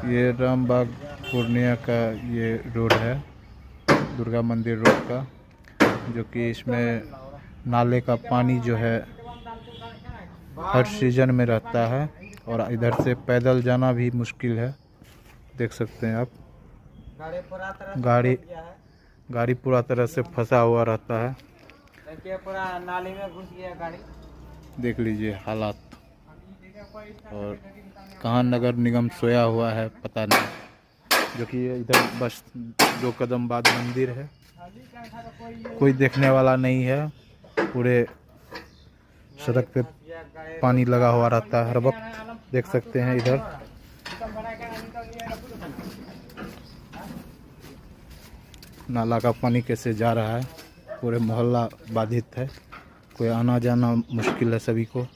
ये रामबाग पूर्णिया का ये रोड है, दुर्गा मंदिर रोड का, जो कि इसमें नाले का पानी जो है हर सीजन में रहता है और इधर से पैदल जाना भी मुश्किल है। देख सकते हैं आप, गाड़ी पूरा तरह से फंसा हुआ रहता है। पूरा नाली में घुस गया गाड़ी। देख लीजिए हालात। और कहाँ नगर निगम सोया हुआ है पता नहीं, जो कि इधर बस 2 कदम बाद मंदिर है। कोई देखने वाला नहीं है। पूरे सड़क पे पानी लगा हुआ रहता है हर वक्त। देख सकते हैं इधर नाला का पानी कैसे जा रहा है। पूरे मोहल्ला बाधित है, कोई आना जाना मुश्किल है सभी को।